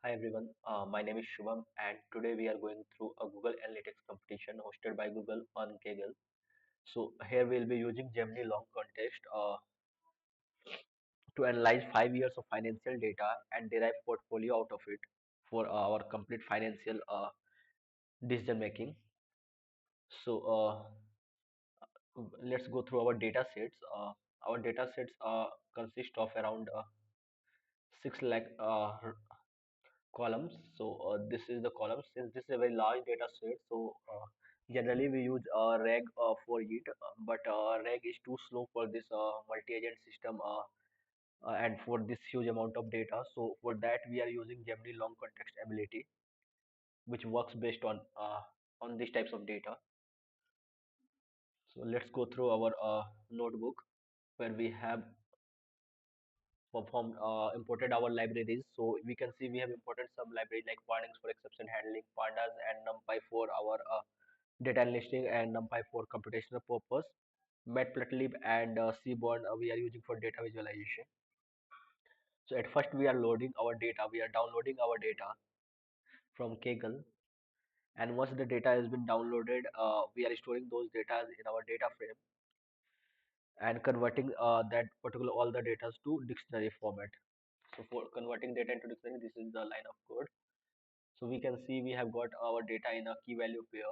Hi everyone, my name is Shubham and today we are going through a Google Analytics competition hosted by Google on Kaggle. So here we'll be using Gemini long contest to analyze 5 years of financial data and derive portfolio out of it for our complete financial decision making. So let's go through our data sets. Our data sets consist of around 6 lakh columns. So this is the column. Since this is a very large data set, so generally we use RAG for it, but RAG is too slow for this multi-agent system and for this huge amount of data. So for that we are using Gemini long context ability, which works based on these types of data. So let's go through our notebook where we have performed imported our libraries. So we can see we have imported some libraries like warnings for exception handling, pandas, and NumPy for our data listing, and NumPy for computational purpose. Matplotlib and Seaborn we are using for data visualization. So at first we are loading our data, we are downloading our data from Kaggle, and once the data has been downloaded, we are storing those data in our data frame and converting that particular all the data to dictionary format. So for converting data into dictionary, this is the line of code. So we can see we have got our data in a key value pair,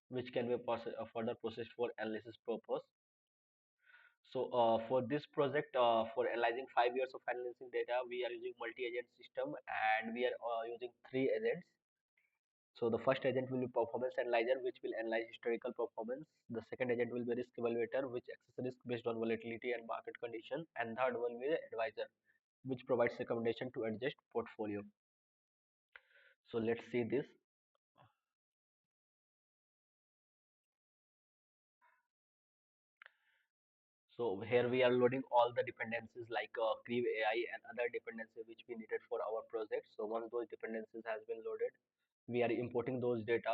which can be further processed for analysis purpose. So for this project, for analyzing 5 years of financing data, we are using multi-agent system and we are using three agents. So the first agent will be performance analyzer, which will analyze historical performance. The second agent will be risk evaluator, which assesses risk based on volatility and market condition. And third one will be advisor, which provides recommendation to adjust portfolio. So let's see this. So here we are loading all the dependencies like Creve AI and other dependencies which we needed for our project. So once those dependencies has been loaded, we are importing those data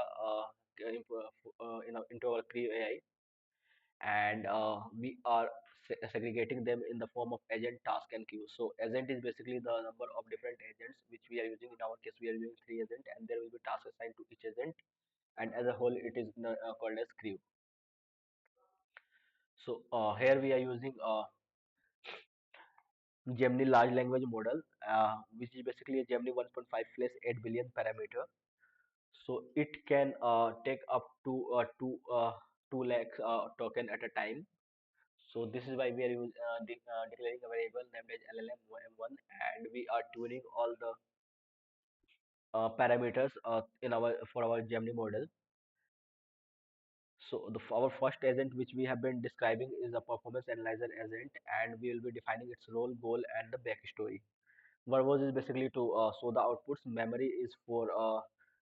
into our Creve AI, and we are segregating them in the form of agent, task, and queue. So agent is basically the number of different agents which we are using. In our case, we are using three agents, and there will be tasks assigned to each agent, and as a whole, it is called as queue. So here we are using Gemini large language model, which is basically a Gemini 1.5 plus 8 billion parameter. So it can take up to 2 lakhs token at a time. So this is why we are declaring a variable named as LLM M1, and we are tuning all the parameters in our for our Gemini model. So our first agent, which we have been describing, is a performance analyzer agent, and we will be defining its role, goal, and the backstory. Verbose is basically to show the outputs. Memory is for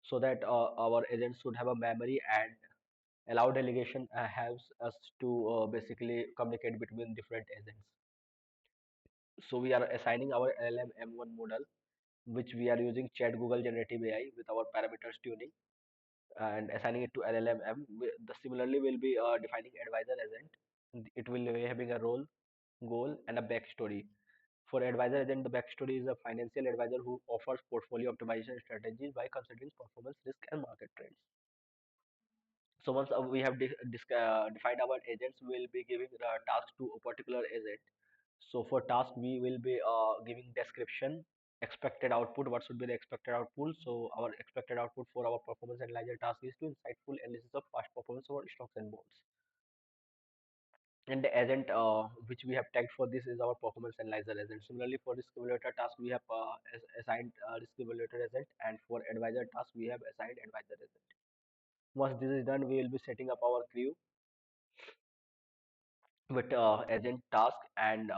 so that our agents should have a memory, and allow delegation helps us to basically communicate between different agents. So we are assigning our LLM M1 model, which we are using Chat Google Generative AI with our parameters tuning and assigning it to LLM M. The similarly will be defining advisor agent. It will be having a role, goal, and a backstory. For advisor agent, the backstory is a financial advisor who offers portfolio optimization strategies by considering performance, risk, and market trends. So once we have defined our agents, we will be giving the task to a particular agent. So for task, we will be giving description, expected output. What should be the expected output? So our expected output for our performance analyzer task is to insightful analysis of past performance over stocks and bonds. And the agent which we have tagged for this is our performance analyzer agent. Similarly, for risk evaluator task, we have assigned risk evaluator agent, and for advisor task, we have assigned advisor agent. Once this is done, we will be setting up our queue with agent task, and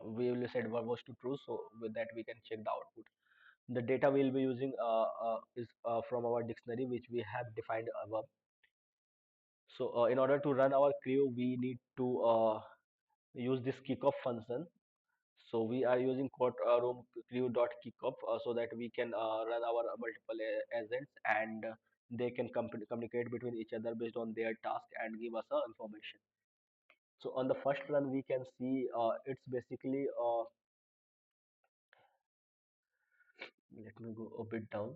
we will set verbose to true. So with that, we can check the output. The data we'll be using is from our dictionary, which we have defined above. So in order to run our queue, we need to use this kickoff function. So we are using room crew dot kickoff so that we can run our multiple agents, and they can communicate between each other based on their task and give us information. So on the first run, we can see it's basically Let me go a bit down.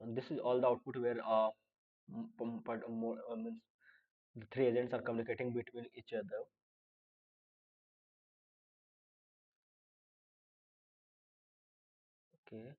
And this is all the output where but more means the three agents are communicating between each other. Okay.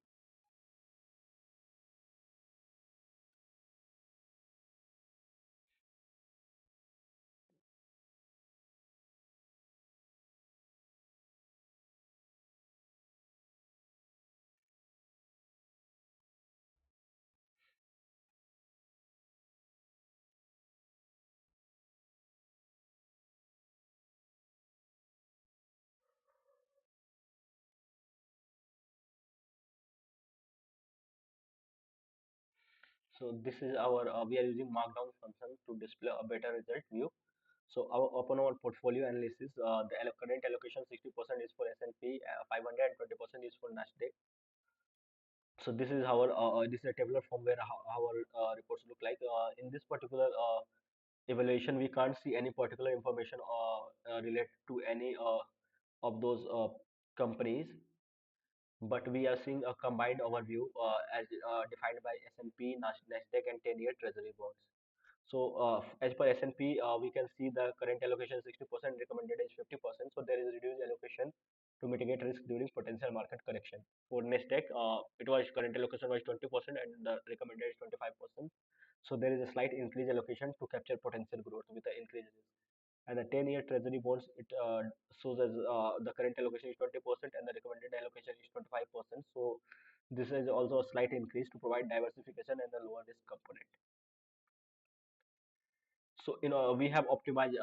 So this is our we are using markdown function to display a better result view. So our open our portfolio analysis, the current allocation 60% is for S&P, 500 and 20% is for Nasdaq. So this is our this is a tabular form where our reports look like. In this particular evaluation, we can't see any particular information related to any of those companies, but we are seeing a combined overview as defined by S&P, Nasdaq, and 10-year Treasury bonds. So, as per S&P, we can see the current allocation 60%, recommended is 50%. So there is reduced allocation to mitigate risk during potential market correction. For Nasdaq, it was current allocation was 20% and the recommended is 25%. So there is a slight increase allocation to capture potential growth with the increased risk. And the 10-year Treasury bonds, it shows as the current allocation is 20% and the recommended allocation is 25%. So this is also a slight increase to provide diversification and a lower risk component. So we have optimized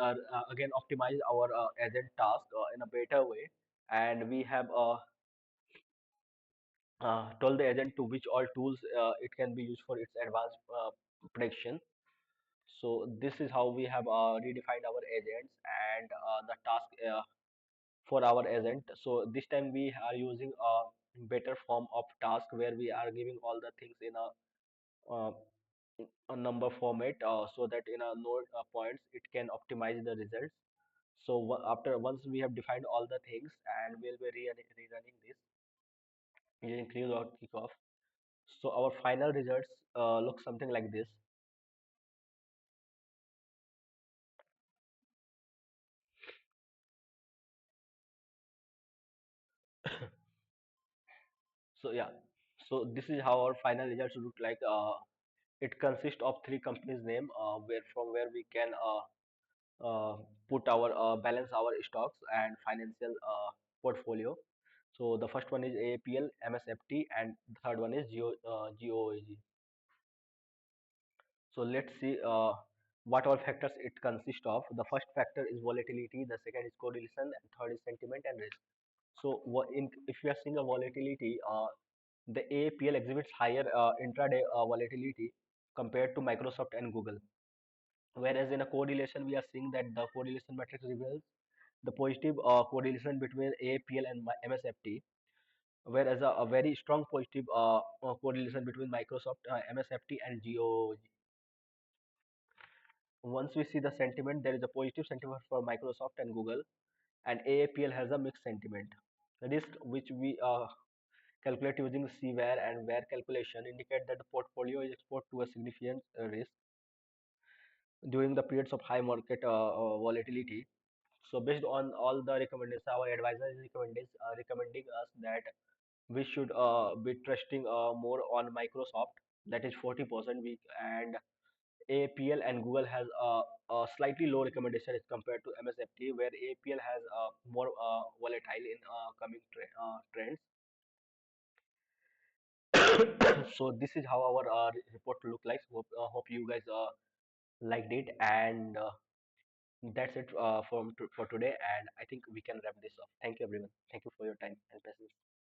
again optimized our agent task in a better way, and we have told the agent to which all tools it can be used for its advanced prediction. So this is how we have redefined our agents and the task for our agent. So this time we are using a better form of task where we are giving all the things in uh, a number format so that in a node points it can optimize the results. So after once we have defined all the things and we'll be rerunning this using crew kickoff. So our final results look something like this. So yeah, so this is how our final results look like. It consists of three companies name where we can uh, put our balance our stocks and financial portfolio. So the first one is AAPL, MSFT, and the third one is GOAG. So let's see what all factors it consists of. The first factor is volatility, the second is correlation, and third is sentiment and risk. So if you are seeing a volatility, the AAPL exhibits higher intraday volatility compared to Microsoft and Google. Whereas in a correlation, we are seeing that the correlation matrix reveals the positive correlation between AAPL and MSFT, whereas a very strong positive correlation between Microsoft, MSFT, and GOG. Once we see the sentiment, there is a positive sentiment for Microsoft and Google, and AAPL has a mixed sentiment. Risk, which we calculate using CVAR and VAR calculation, indicate that the portfolio is exposed to a significant risk during the periods of high market volatility. So based on all the recommendations, our advisor is recommending us that we should be trusting more on Microsoft, that is 40% weak, and APL and Google has a slightly low recommendation as compared to MSFT, where APL has more volatile in coming trends. So this is how our report look like. Hope you guys liked it, and that's it for today. And I think we can wrap this up. Thank you, everyone. Thank you for your time and patience.